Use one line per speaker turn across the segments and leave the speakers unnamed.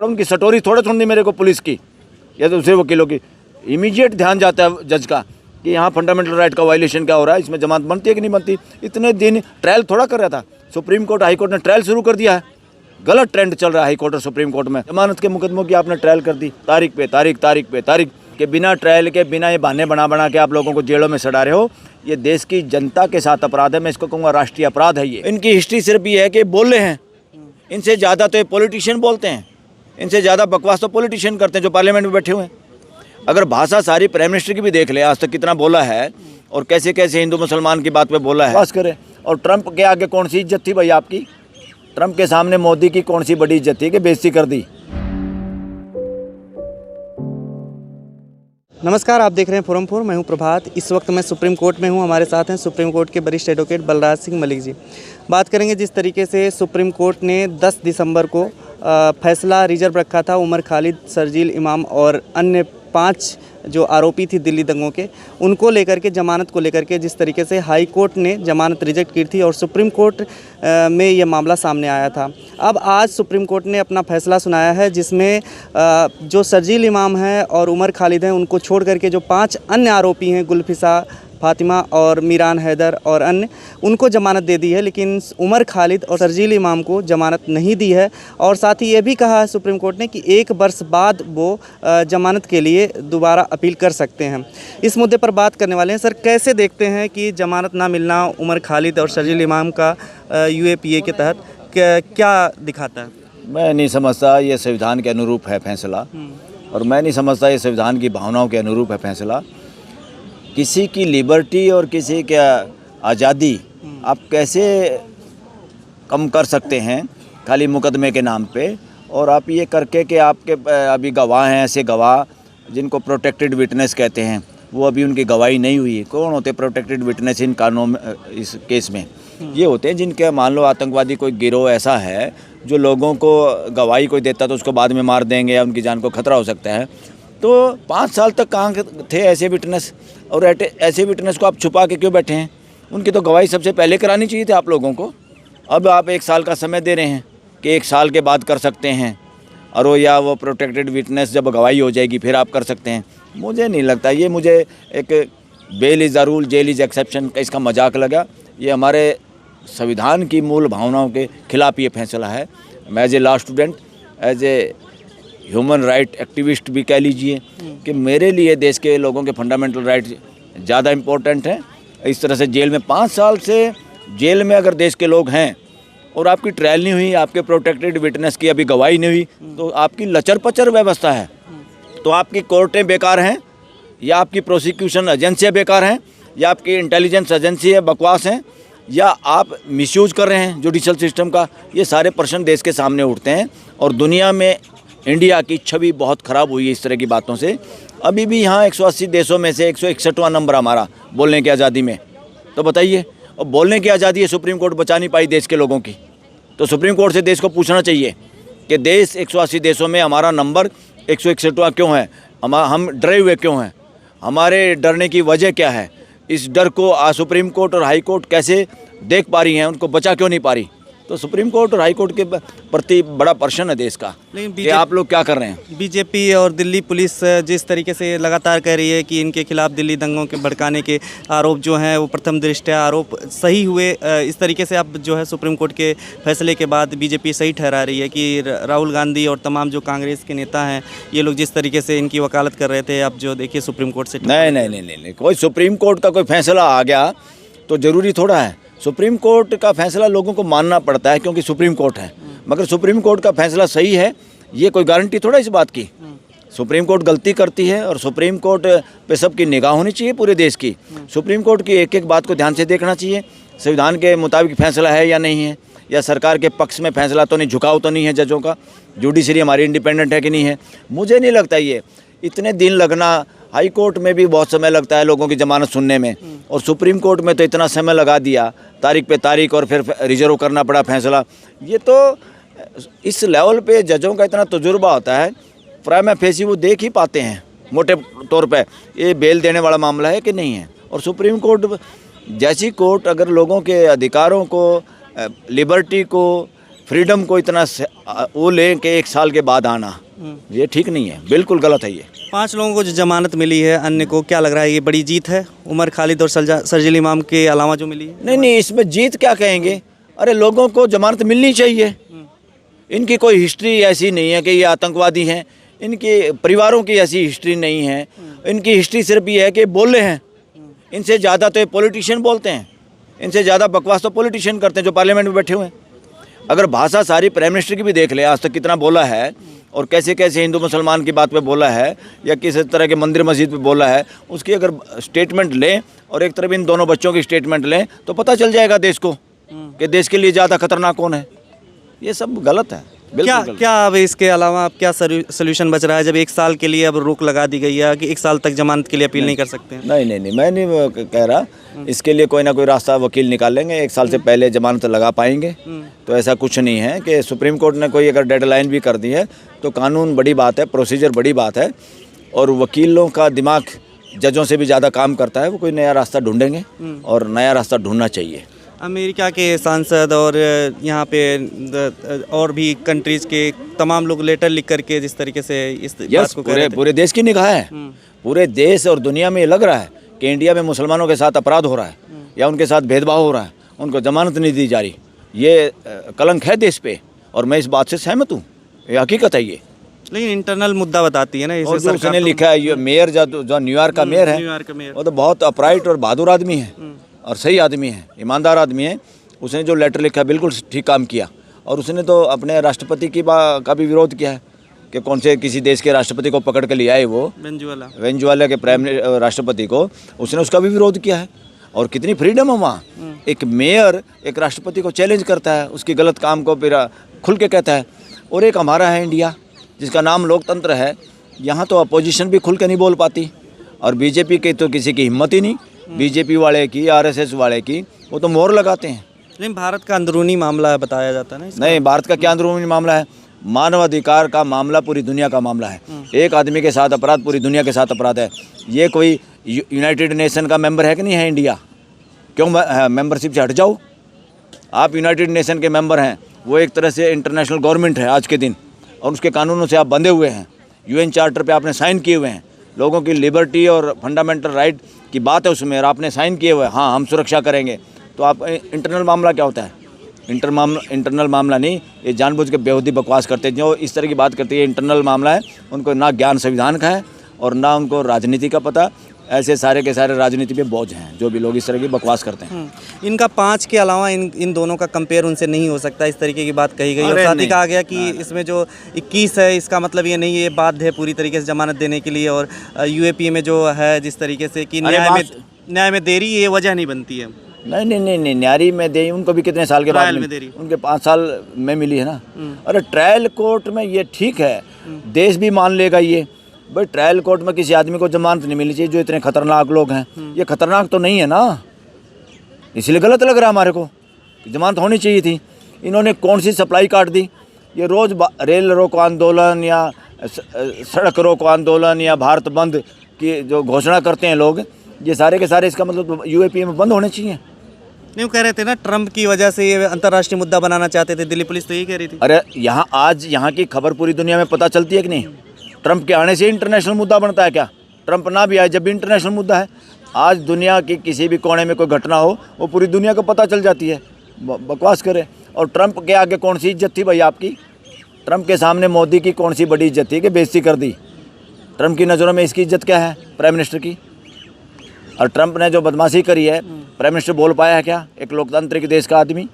उनकी सटोरी थोड़ा सुननी मेरे को पुलिस की या दूसरे वकीलों की। इमीडिएट ध्यान जाता है जज का कि यहाँ फंडामेंटल राइट का वायलेशन क्या हो रहा है, इसमें जमानत बनती है कि नहीं बनती। इतने दिन ट्रायल थोड़ा कर रहा था, सुप्रीम कोर्ट हाई कोर्ट ने ट्रायल शुरू कर दिया है। गलत ट्रेंड चल रहा है हाई कोर्ट और सुप्रीम कोर्ट में। जमानत के मुकदमों की आपने ट्रायल कर दी, तारीख पे तारीख के बिना ट्रायल के, बिना ये बहाने बना के आप लोगों को जेलों में सड़ा रहे हो। ये देश की जनता के साथ अपराध है, मैं इसको कहूँगा राष्ट्रीय अपराध है। ये इनकी हिस्ट्री सिर्फ ये है कि बोल रहे हैं, इनसे ज़्यादा तो ये पॉलिटिशियन बोलते हैं, इनसे ज़्यादा बकवास तो पॉलिटिशियन करते हैं जो पार्लियामेंट में बैठे हुए हैं। अगर भाषा सारी प्राइम मिनिस्टर की भी देख ले, आज तक कितना बोला है और कैसे कैसे हिंदू मुसलमान की बात पे बोला है, बस करें। और ट्रंप के आगे कौन सी इज्जत थी भाई आपकी? ट्रंप के सामने मोदी की कौन सी बड़ी इज्जत थी कि बेइज्जती कर दी?
नमस्कार, आप देख रहे हैं फोरम 4। मैं हूं प्रभात। इस वक्त मैं सुप्रीम कोर्ट में हूं। हमारे साथ हैं सुप्रीम कोर्ट के वरिष्ठ एडवोकेट बलराज सिंह मलिक जी। बात करेंगे जिस तरीके से सुप्रीम कोर्ट ने 10 दिसंबर को फैसला रिजर्व रखा था उमर खालिद, शर्जील इमाम और अन्य 5 जो आरोपी थी दिल्ली दंगों के, उनको लेकर के, जमानत को लेकर के जिस तरीके से हाई कोर्ट ने जमानत रिजेक्ट की थी और सुप्रीम कोर्ट में ये मामला सामने आया था। अब आज सुप्रीम कोर्ट ने अपना फैसला सुनाया है जिसमें जो शर्जील इमाम हैं और उमर खालिद हैं, उनको छोड़ करके जो 5 अन्य आरोपी हैं, गुलफिसा, फातिमा और मीरान हैदर और अन्य, उनको ज़मानत दे दी है। लेकिन उमर खालिद और शर्जील इमाम को ज़मानत नहीं दी है। और साथ ही ये भी कहा है सुप्रीम कोर्ट ने कि 1 वर्ष बाद वो ज़मानत के लिए दोबारा अपील कर सकते हैं। इस मुद्दे पर बात करने वाले हैं। सर, कैसे देखते हैं कि ज़मानत ना मिलना उमर खालिद और शर्जील इमाम का UAPA के तहत क्या दिखाता है?
मैं नहीं समझता ये संविधान के अनुरूप है फैसला, और मैं नहीं समझता ये संविधान की भावनाओं के अनुरूप है फैसला। किसी की लिबर्टी और किसी की आज़ादी आप कैसे कम कर सकते हैं खाली मुकदमे के नाम पे? और आप ये करके कि आपके अभी गवाह हैं, ऐसे गवाह जिनको प्रोटेक्टेड विटनेस कहते हैं, वो अभी उनकी गवाही नहीं हुई है। कौन होते प्रोटेक्टेड विटनेस इन कानूनों में? इस केस में ये होते हैं जिनके, मान लो आतंकवादी कोई गिरोह ऐसा है जो लोगों को गवाही कोई देता तो उसको बाद में मार देंगे या उनकी जान को खतरा हो सकता है। तो 5 साल तक कहाँ थे ऐसे विटनेस? और ऐसे विटनेस को आप छुपा के क्यों बैठे हैं? उनकी तो गवाही सबसे पहले करानी चाहिए थी आप लोगों को। अब आप 1 साल का समय दे रहे हैं कि 1 साल के बाद कर सकते हैं, और वो प्रोटेक्टेड विटनेस जब गवाही हो जाएगी फिर आप कर सकते हैं। मुझे नहीं लगता ये, मुझे एक bail is the rule, jail is exception का इसका मजाक लगा। ये हमारे संविधान की मूल भावनाओं के खिलाफ ये फैसला है। मैं as a law student, as a human right activist भी कह लीजिए कि मेरे लिए देश के लोगों के फंडामेंटल राइट ज़्यादा इम्पोर्टेंट हैं। इस तरह से जेल में 5 साल से जेल में अगर देश के लोग हैं और आपकी ट्रायल नहीं हुई, आपके प्रोटेक्टेड विटनेस की अभी गवाही नहीं हुई, तो आपकी लचर पचर व्यवस्था है। तो आपकी कोर्टें बेकार हैं, या आपकी प्रोसिक्यूशन एजेंसियाँ बेकार हैं, या आपकी इंटेलिजेंस एजेंसी है बकवास हैं, या आप मिसयूज कर रहे हैं जुडिशल सिस्टम का। ये सारे प्रश्न देश के सामने उठते हैं और दुनिया में इंडिया की छवि बहुत ख़राब हुई है इस तरह की बातों से। अभी भी यहाँ 180 देशों में से 161वां नंबर हमारा बोलने की आज़ादी में। तो बताइए, और बोलने की आज़ादी है सुप्रीम कोर्ट बचा नहीं पाई देश के लोगों की। तो सुप्रीम कोर्ट से देश को पूछना चाहिए कि देश 180 देशों में हमारा नंबर 161वां क्यों है? हम डरे हुए क्यों हैं? हमारे डरने की वजह क्या है? इस डर को सुप्रीम कोर्ट और हाई कोर्ट कैसे देख पा रही हैं, उनको बचा क्यों नहीं पा रही? तो सुप्रीम कोर्ट और हाई कोर्ट के प्रति बड़ा प्रश्न है देश का। लेकिन आप लोग क्या कर रहे हैं?
बीजेपी और दिल्ली पुलिस जिस तरीके से लगातार कह रही है कि इनके खिलाफ दिल्ली दंगों के भड़काने के आरोप जो हैं वो प्रथम दृष्टया आरोप सही हुए, इस तरीके से अब जो है सुप्रीम कोर्ट के फैसले के बाद बीजेपी सही ठहरा रही है कि राहुल गांधी और तमाम जो कांग्रेस के नेता हैं, ये लोग जिस तरीके से इनकी वकालत कर रहे थे, अब जो देखिए सुप्रीम कोर्ट से
नहीं, कोई सुप्रीम कोर्ट का कोई फैसला आ गया तो ज़रूरी थोड़ा है। सुप्रीम कोर्ट का फैसला लोगों को मानना पड़ता है क्योंकि सुप्रीम कोर्ट है, मगर सुप्रीम कोर्ट का फैसला सही है ये कोई गारंटी थोड़ा इस बात की। सुप्रीम कोर्ट गलती करती है और सुप्रीम कोर्ट पे सबकी निगाह होनी चाहिए पूरे देश की। सुप्रीम कोर्ट की एक एक बात को ध्यान से देखना चाहिए, संविधान के मुताबिक फैसला है या नहीं है, या सरकार के पक्ष में फैसला तो नहीं, झुकाव तो नहीं है जजों का, जुडिशरी हमारी इंडिपेंडेंट है कि नहीं है। मुझे नहीं लगता ये इतने दिन लगना। हाई कोर्ट में भी बहुत समय लगता है लोगों की ज़मानत सुनने में, और सुप्रीम कोर्ट में तो इतना समय लगा दिया, तारीख पे तारीख, और फिर रिजर्व करना पड़ा फैसला। ये तो इस लेवल पे जजों का इतना तजुर्बा होता है, प्राइमा फेसी वो देख ही पाते हैं मोटे तौर पे ये बेल देने वाला मामला है कि नहीं है। और सुप्रीम कोर्ट जैसी कोर्ट अगर लोगों के अधिकारों को, लिबर्टी को, फ्रीडम को इतना वो लें कि 1 साल के बाद आना, ये ठीक नहीं है, बिल्कुल गलत है ये।
5 लोगों को जो जमानत मिली है, अन्य को क्या लग रहा है ये बड़ी जीत है उमर खालिद और शर्जील इमाम के अलावा जो मिली है?
नहीं, इसमें जीत क्या कहेंगे, अरे लोगों को जमानत मिलनी चाहिए। इनकी कोई हिस्ट्री ऐसी नहीं है कि ये आतंकवादी हैं, इनके परिवारों की ऐसी हिस्ट्री नहीं है, इनकी हिस्ट्री सिर्फ ये है कि बोले हैं। इनसे ज़्यादा तो ये पॉलिटिशियन बोलते हैं, इनसे ज़्यादा बकवास तो पॉलिटिशियन करते हैं जो पार्लियामेंट में बैठे हुए हैं। अगर भाषा सारी प्राइम मिनिस्टर की भी देख ले, आज तक कितना बोला है और कैसे कैसे हिंदू मुसलमान की बात पे बोला है या किस तरह के मंदिर मस्जिद पे बोला है, उसकी अगर स्टेटमेंट लें और एक तरफ इन दोनों बच्चों की स्टेटमेंट लें तो पता चल जाएगा देश को कि देश के लिए ज़्यादा खतरनाक कौन है। ये सब गलत है, बिल्कुल गलत।
क्या अब इसके अलावा अब क्या सोल्यूशन बच रहा है, जब 1 साल के लिए अब रोक लगा दी गई है कि 1 साल तक जमानत के लिए अपील नहीं कर सकते हैं?
नहीं, मैं नहीं कह रहा, इसके लिए कोई ना कोई रास्ता वकील निकाल लेंगे, 1 साल से पहले जमानत लगा पाएंगे। तो ऐसा कुछ नहीं है कि सुप्रीम कोर्ट ने कोई अगर डेडलाइन भी कर दी है तो कानून बड़ी बात है, प्रोसीजर बड़ी बात है, और वकीलों का दिमाग जजों से भी ज़्यादा काम करता है। वो कोई नया रास्ता ढूंढेंगे और नया रास्ता ढूंढना चाहिए।
अमेरिका के सांसद और यहाँ पे और भी कंट्रीज़ के तमाम लोग लेटर लिख करके जिस तरीके से इस बात को कह रहे थे।
पूरे देश की निगाह है, पूरे देश और दुनिया में ये लग रहा है कि इंडिया में मुसलमानों के साथ अपराध हो रहा है या उनके साथ भेदभाव हो रहा है, उनको जमानत नहीं दी जा रही। ये कलंक है देश पे और मैं इस बात से सहमत हूँ, ये हकीकत है। ये
लेकिन इंटरनल मुद्दा बताती है ना,
और जो उसने लिखा है, ये मेयर जो न्यूयॉर्क का मेयर है, वो तो बहुत अपराइट और बहादुर आदमी है और सही आदमी है, ईमानदार आदमी है। उसने जो लेटर लिखा बिल्कुल ठीक काम किया। और उसने तो अपने राष्ट्रपति का भी विरोध किया है कि कौन से किसी देश के राष्ट्रपति को पकड़ के लिया है, वो वेनेजुएला के प्राइम राष्ट्रपति को, उसने उसका भी विरोध किया है। और कितनी फ्रीडम है वहाँ, एक मेयर एक राष्ट्रपति को चैलेंज करता है, उसकी गलत काम को फिर खुल के कहता है। और एक हमारा है इंडिया जिसका नाम लोकतंत्र है, यहाँ तो अपोजिशन भी खुल के नहीं बोल पाती और बीजेपी की तो किसी की हिम्मत ही नहीं, बीजेपी वाले की, आरएसएस वाले की, वो तो मोहर लगाते हैं।
लेकिन भारत का अंदरूनी मामला बताया जाता है ना?
नहीं, भारत का क्या अंदरूनी मामला है, मानवाधिकार का मामला पूरी दुनिया का मामला है। एक आदमी के साथ अपराध पूरी दुनिया के साथ अपराध है। ये कोई यूनाइटेड नेशन का मेंबर है कि नहीं है इंडिया? क्यों मेंबरशिप से हट जाओ? आप यूनाइटेड नेशन के मेंबर हैं, वो एक तरह से इंटरनेशनल गवर्नमेंट है आज के दिन, और उसके कानूनों से आप बंधे हुए हैं। यूएन चार्टर पे आपने साइन किए हुए हैं, लोगों की लिबर्टी और फंडामेंटल राइट की बात है उसमें, और आपने साइन किए हुए हैं, हाँ हम सुरक्षा करेंगे। तो आप इंटरनल मामला क्या होता है? इंटरनल मामला नहीं, ये जानबूझ के बेहूदी बकवास करते हैं। जो इस तरह की बात करते हैं इंटरनल मामला है, उनको ना ज्ञान संविधान का है और ना उनको राजनीति का पता। ऐसे सारे के सारे राजनीति पे बोझ हैं जो भी लोग इस तरह की बकवास करते हैं।
इनका 5 के अलावा इन दोनों का कंपेयर उनसे नहीं हो सकता, इस तरीके की बात कही गई। और साथ ही कहा गया कि इसमें जो 21 है, इसका मतलब ये नहीं, ये बाध्य है पूरी तरीके से जमानत देने के लिए। और यूएपी में जो है जिस तरीके से कि न्याय में देरी ये वजह नहीं बनती है।
नहीं, न्यारी में देरी उनको भी कितने साल के बाद में देरी, उनके 5 साल में मिली है ना। अरे ट्रायल कोर्ट में ये ठीक है, देश भी मान लेगा ये भाई, ट्रायल कोर्ट में किसी आदमी को जमानत नहीं मिलनी चाहिए जो इतने खतरनाक लोग हैं। ये खतरनाक तो नहीं है ना, इसलिए गलत लग रहा है हमारे को। जमानत होनी चाहिए थी। इन्होंने कौन सी सप्लाई काट दी? ये रोज़ रेल रोको आंदोलन या सड़क रोको आंदोलन या भारत बंद की जो घोषणा करते हैं लोग, ये सारे के सारे इसका मतलब यूएपी में बंद होने चाहिए।
नहीं, वो कह रहे थे ना ट्रंप की वजह से ये अंतर्राष्ट्रीय मुद्दा बनाना चाहते थे, दिल्ली पुलिस तो यही कह रही थी।
अरे यहाँ की खबर पूरी दुनिया में पता चलती है कि नहीं? ट्रंप के आने से इंटरनेशनल मुद्दा बनता है क्या? ट्रंप ना भी आए जब भी इंटरनेशनल मुद्दा है। आज दुनिया की किसी भी कोने में कोई घटना हो वो पूरी दुनिया को पता चल जाती है। बकवास करें। और ट्रंप के आगे कौन सी इज्जत थी भाई आपकी? ट्रंप के सामने मोदी की कौन सी बड़ी इज्जत थी कि बेइज्जती कर दी? ट्रंप की नज़रों में इसकी इज्जत क्या है, प्राइम मिनिस्टर की? और ट्रंप ने जो बदमाशी करी है, प्राइम मिनिस्टर बोल पाया है क्या? एक लोकतांत्रिक देश का आदमी।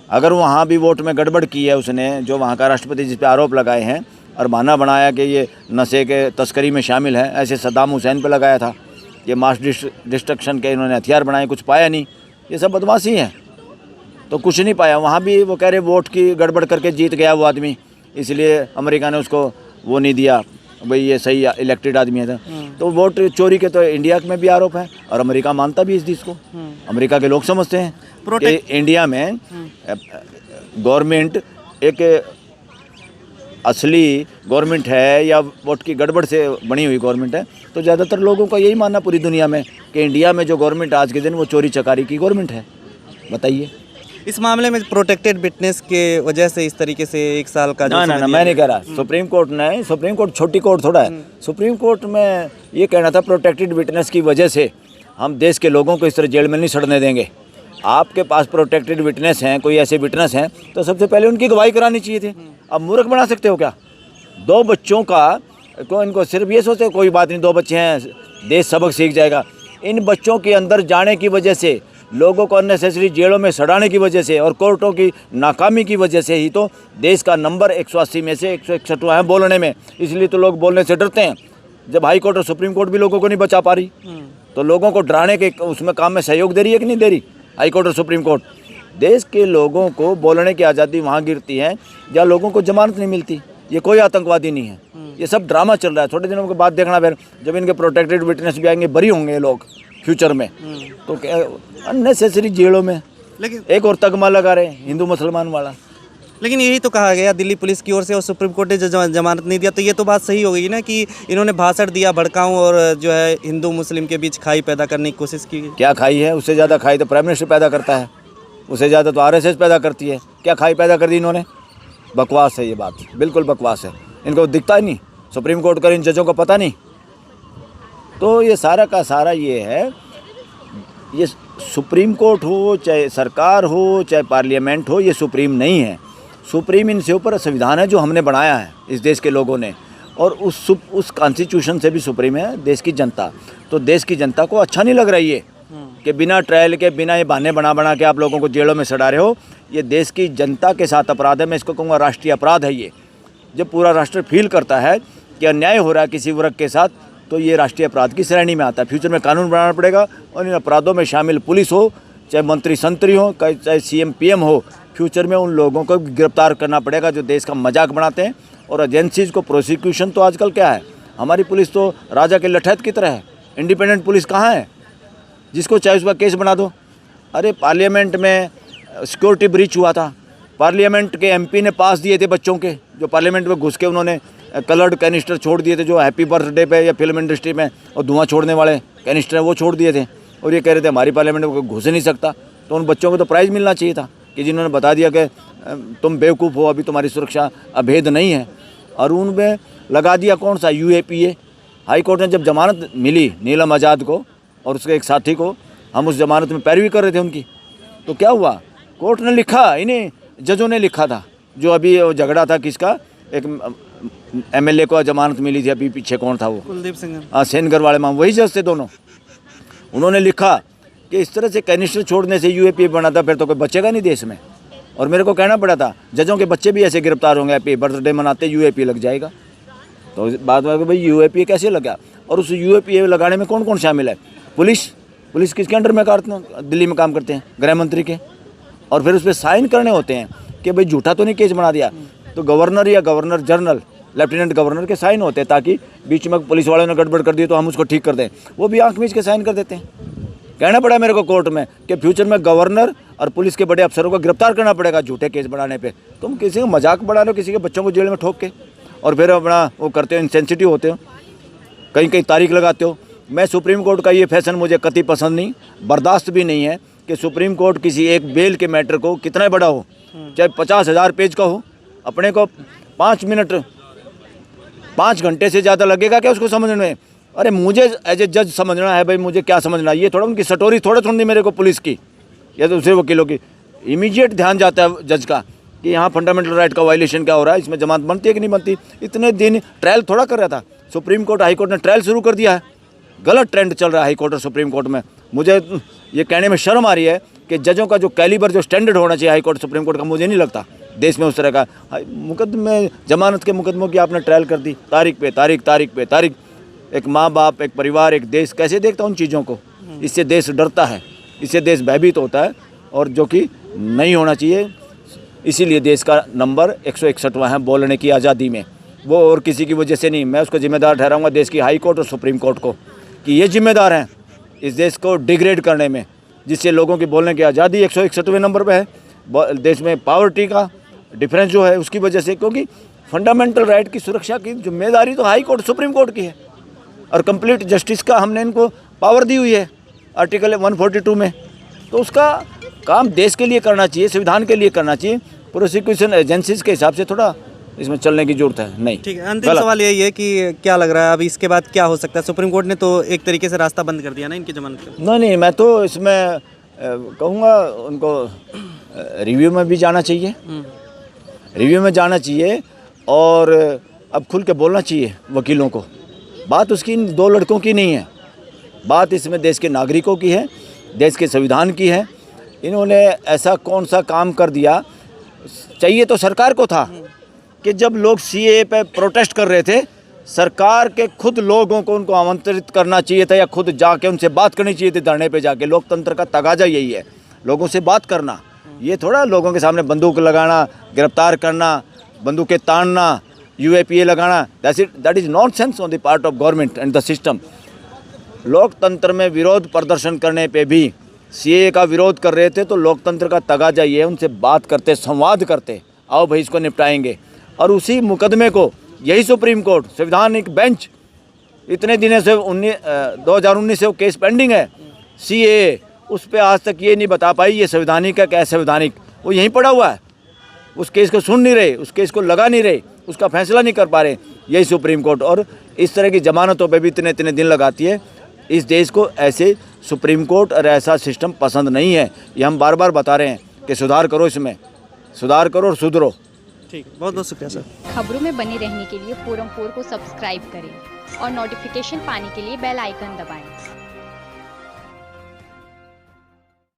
अगर वहाँ भी वोट में गड़बड़ की है उसने, जो वहाँ का राष्ट्रपति जिस पे आरोप लगाए हैं और बहाना बनाया कि ये नशे के तस्करी में शामिल है, ऐसे सद्दाम हुसैन पे लगाया था, ये मास डिस्ट्रक्शन के इन्होंने हथियार बनाए, कुछ पाया नहीं। ये सब बदमाशी है, तो कुछ नहीं पाया। वहाँ भी वो कह रहे वोट की गड़बड़ करके जीत गया वो आदमी, इसलिए अमेरिका ने उसको वो नहीं दिया, भाई ये सही इलेक्टेड आदमी है। तो वोट चोरी के तो इंडिया में भी आरोप है और अमेरिका मानता भी इस चीज़ को। अमेरिका के लोग समझते हैं कि इंडिया में गवर्नमेंट एक असली गवर्नमेंट है या वोट की गड़बड़ से बनी हुई गवर्नमेंट है। तो ज़्यादातर लोगों का यही मानना पूरी दुनिया में कि इंडिया में जो गवर्नमेंट आज के दिन वो चोरी चकारी की गवर्नमेंट है। बताइए।
इस मामले में प्रोटेक्टेड विटनेस के वजह से इस तरीके से 1 साल का
ना मैं नहीं कह रहा। सुप्रीम कोर्ट छोटी कोर्ट थोड़ा है। सुप्रीम कोर्ट में ये कहना था प्रोटेक्टेड विटनेस की वजह से हम देश के लोगों को इस तरह जेल में नहीं सड़ने देंगे। आपके पास प्रोटेक्टेड विटनेस हैं, कोई ऐसे विटनेस हैं, तो सबसे पहले उनकी गवाही करानी चाहिए थी। अब मूर्ख बना सकते हो क्या? 2 बच्चों का को इनको सिर्फ ये सोचते कोई बात नहीं, 2 बच्चे हैं, देश सबक सीख जाएगा। इन बच्चों के अंदर जाने की वजह से, लोगों को अननेसेसरी जेलों में सड़ाने की वजह से और कोर्टों की नाकामी की वजह से ही तो देश का नंबर 180 में से 161 है बोलने में। इसलिए तो लोग बोलने से डरते हैं। जब हाई कोर्ट और सुप्रीम कोर्ट भी लोगों को नहीं बचा पा रही, तो लोगों को डराने के उसमें काम में सहयोग दे रही है कि नहीं दे रही हाई कोर्ट और सुप्रीम कोर्ट? देश के लोगों को बोलने की आज़ादी वहाँ गिरती है जहाँ लोगों को जमानत नहीं मिलती। ये कोई आतंकवादी नहीं है, ये सब ड्रामा चल रहा है। थोड़े दिनों के बाद देखना, फिर जब इनके प्रोटेक्टेड विटनेस भी आएंगे, बरी होंगे ये लोग फ्यूचर में। तो क्या अननेसेसरी जेलों में
लेकिन
एक और तगमा लगा रहे हिंदू मुसलमान वाला।
लेकिन यही तो कहा गया दिल्ली पुलिस की ओर से और सुप्रीम कोर्ट ने जमानत नहीं दिया, तो ये तो बात सही हो गई ना कि इन्होंने भाषण दिया, भड़काऊं और जो है हिंदू मुस्लिम के बीच खाई पैदा करने की कोशिश की।
क्या खाई है? उससे ज़्यादा खाई तो प्राइम मिनिस्टर पैदा करता है, उससे ज़्यादा तो RSS पैदा करती है। क्या खाई पैदा कर दी इन्होंने? बकवास है ये बात, बिल्कुल बकवास है। इनको दिखता ही नहीं, सुप्रीम कोर्ट का इन जजों को पता नहीं। तो ये सारा का सारा ये है, ये सुप्रीम कोर्ट हो, चाहे सरकार हो, चाहे पार्लियामेंट हो, ये सुप्रीम नहीं है। सुप्रीम इनसे ऊपर संविधान है जो हमने बनाया है इस देश के लोगों ने, और उस कॉन्स्टिट्यूशन से भी सुप्रीम है देश की जनता। तो देश की जनता को अच्छा नहीं लग रही है कि बिना ट्रायल के, बिना ये बहाने बना के आप लोगों को जेलों में सड़ा रहे हो। ये देश की जनता के साथ अपराध है। मैं इसको कहूँगा राष्ट्रीय अपराध है ये। जब पूरा राष्ट्र फील करता है कि अन्याय हो रहा है किसी वर्ग के साथ, तो ये राष्ट्रीय अपराध की श्रेणी में आता है। फ्यूचर में कानून बनाना पड़ेगा और इन अपराधों में शामिल पुलिस हो, चाहे मंत्री संतरी हो, चाहे CM PM हो, फ्यूचर में उन लोगों को गिरफ्तार करना पड़ेगा जो देश का मजाक बनाते हैं। और एजेंसीज़ को प्रोसिक्यूशन तो आजकल क्या है, हमारी पुलिस तो राजा के लठैत की तरह है। इंडिपेंडेंट पुलिस कहाँ है? जिसको चाहे उसका केस बना दो। अरे पार्लियामेंट में सिक्योरिटी ब्रीच हुआ था, पार्लियामेंट के MP ने पास दिए थे बच्चों के, जो पार्लियामेंट में घुस के उन्होंने कलर्ड कैनिस्टर छोड़ दिए थे, जो हैप्पी बर्थडे पे या फिल्म इंडस्ट्री में और धुआं छोड़ने वाले कैनिस्टर हैं वो छोड़ दिए थे। और ये कह रहे थे हमारी पार्लियामेंट में घुस नहीं सकता। तो उन बच्चों को तो प्राइज़ मिलना चाहिए था कि जिन्होंने बता दिया कि तुम बेवकूफ़ हो, अभी तुम्हारी सुरक्षा अभेद नहीं है। और उनमें लगा दिया कौन सा UAPA। हाई कोर्ट ने जब जमानत मिली नीलम आज़ाद को और उसके एक साथी को, हम उस जमानत में पैरवी कर रहे थे उनकी, तो क्या हुआ? कोर्ट ने लिखा, इन्हें जजों ने लिखा था। जो अभी वो झगड़ा था किसका, एक MLA को जमानत मिली थी अभी पीछे, कौन था वो?
कुलदीप सिंह।
हाँ, सेनगर वाले माम, वही जज थे दोनों। उन्होंने लिखा कि इस तरह से कैनिस्टर छोड़ने से UAPA बना था, फिर तो कोई बचेगा नहीं देश में। और मेरे को कहना पड़ा था जजों के बच्चे भी ऐसे गिरफ्तार होंगे, हैप्पी बर्थडे मनाते UAPA लग जाएगा। तो बात हुआ कि भाई UAPA कैसे लगा, और उस UAPA लगाने में कौन कौन शामिल है? पुलिस किसके अंडर में दिल्ली में काम करते हैं? गृह मंत्री के। और फिर उस पर साइन करने होते हैं कि भाई झूठा तो नहीं केस बना दिया, तो गवर्नर या गवर्नर जनरल, लेफ्टिनेंट गवर्नर के साइन होते हैं, ताकि बीच में पुलिस वालों ने गड़बड़ कर दी तो हम उसको ठीक कर दें। वो भी आंख मीच के साइन कर देते हैं। कहना पड़ा मेरे को कोर्ट में कि फ्यूचर में गवर्नर और पुलिस के बड़े अफसरों को गिरफ्तार करना पड़ेगा झूठे केस बनाने पे। तुम किसी का मजाक बना रहे हो, किसी के बच्चों को जेल में ठोक के, और फिर अपना वो करते हो, इनसेंसिटिव होते हो, कहीं तारीख लगाते हो। मैं सुप्रीम कोर्ट का ये फैसला मुझे कतई पसंद नहीं, बर्दाश्त भी नहीं है कि सुप्रीम कोर्ट किसी एक बेल के मैटर को, कितना बड़ा हो, चाहे 50,000 पेज का हो, अपने को 5 घंटे से ज़्यादा लगेगा क्या उसको समझने में? अरे मुझे एज ए जज समझना है भाई, मुझे क्या समझना है? ये थोड़ा उनकी स्टोरी थोड़ा सुननी मेरे को पुलिस की या दूसरे वकीलों की। इमीडिएट ध्यान जाता है जज का कि यहाँ फंडामेंटल राइट का वायलेशन क्या हो रहा है, इसमें जमानत बनती है कि नहीं बनती। इतने दिन ट्रायल थोड़ा कर रहा था सुप्रीम कोर्ट, हाई कोर्ट ने ट्रायल शुरू कर दिया है। गलत ट्रेंड चल रहा है हाई कोर्ट और सुप्रीम कोर्ट में। मुझे ये कहने में शर्म आ रही है कि जजों का जो कैलिबर, जो स्टैंडर्ड होना चाहिए हाई कोर्ट सुप्रीम कोर्ट का, मुझे नहीं लगता देश में उस तरह का। मुकदमे, जमानत के मुकदमों की आपने ट्रायल कर दी, तारीख पे तारीख। एक माँ बाप, एक परिवार, एक देश कैसे देखता उन चीज़ों को? इससे देश डरता है, इससे देश भयभीत होता है, और जो कि नहीं होना चाहिए। इसीलिए देश का नंबर 161वां है बोलने की आज़ादी में, वो और किसी की वजह से नहीं। मैं उसको जिम्मेदार ठहराऊंगा देश की हाई कोर्ट और सुप्रीम कोर्ट को, कि ये जिम्मेदार हैं इस देश को डिग्रेड करने में, जिससे लोगों की बोलने की आज़ादी 161वें नंबर पे है। देश में पावर्टी का डिफरेंस जो है उसकी वजह से, क्योंकि फंडामेंटल राइट की सुरक्षा की जिम्मेदारी तो हाई कोर्ट सुप्रीम कोर्ट की है, और कंप्लीट जस्टिस का हमने इनको पावर दी हुई है आर्टिकल 142 में। तो उसका काम देश के लिए करना चाहिए, संविधान के लिए करना चाहिए। प्रोसिक्यूशन एजेंसीज के हिसाब से थोड़ा इसमें चलने की जरूरत है। नहीं,
ठीक है, अंतिम सवाल यही है कि क्या लग रहा है अभी इसके बाद क्या हो सकता है? सुप्रीम कोर्ट ने तो एक तरीके से रास्ता बंद कर दिया ना इनकी जमानत का।
नहीं, मैं तो इसमें कहूँगा उनको रिव्यू में भी जाना चाहिए, रिव्यू में जाना चाहिए और अब खुल के बोलना चाहिए वकीलों को। बात उसकी इन दो लड़कों की नहीं है, बात इसमें देश के नागरिकों की है, देश के संविधान की है। इन्होंने ऐसा कौन सा काम कर दिया? चाहिए तो सरकार को था कि जब लोग सीए पे प्रोटेस्ट कर रहे थे, सरकार के खुद लोगों को उनको आमंत्रित करना चाहिए था या खुद जाके उनसे बात करनी चाहिए थी धरने पे जाके। लोकतंत्र का तगाजा यही है, लोगों से बात करना। ये थोड़ा लोगों के सामने बंदूक लगाना, गिरफ्तार करना, बंदूकें ताड़ना, UAPA लगाना, that is nonsense on the part of government and the system. लोकतंत्र में विरोध प्रदर्शन करने पे भी सीए का विरोध कर रहे थे तो लोकतंत्र का तगाजा ये है, उनसे बात करते, संवाद करते, आओ भाई इसको निपटाएंगे। और उसी मुकदमे को यही सुप्रीम कोर्ट संवैधानिक बेंच इतने दिनों से 2019 से वो केस पेंडिंग है CAA, उस पर आज तक ये नहीं बता पाई ये संवैधानिक है क्या संवैधानिक। वो यहीं पड़ा हुआ है, उस केस को सुन नहीं रहे, उस केस को लगा नहीं रहे, उसका फैसला नहीं कर पा रहे यही सुप्रीम कोर्ट। और इस तरह की जमानतों पे भी इतने इतने दिन लगाती है। इस देश को ऐसे सुप्रीम कोर्ट और ऐसा सिस्टम पसंद नहीं है। ये हम बार बार बता रहे हैं कि सुधार करो, इसमें सुधार करो और सुधरो।
ठीक, बहुत बहुत शुक्रिया सर।
खबरों में बने रहने के लिए फोरम 4 को सब्सक्राइब करें और नोटिफिकेशन पाने के लिए बेल आइकन दबाएं।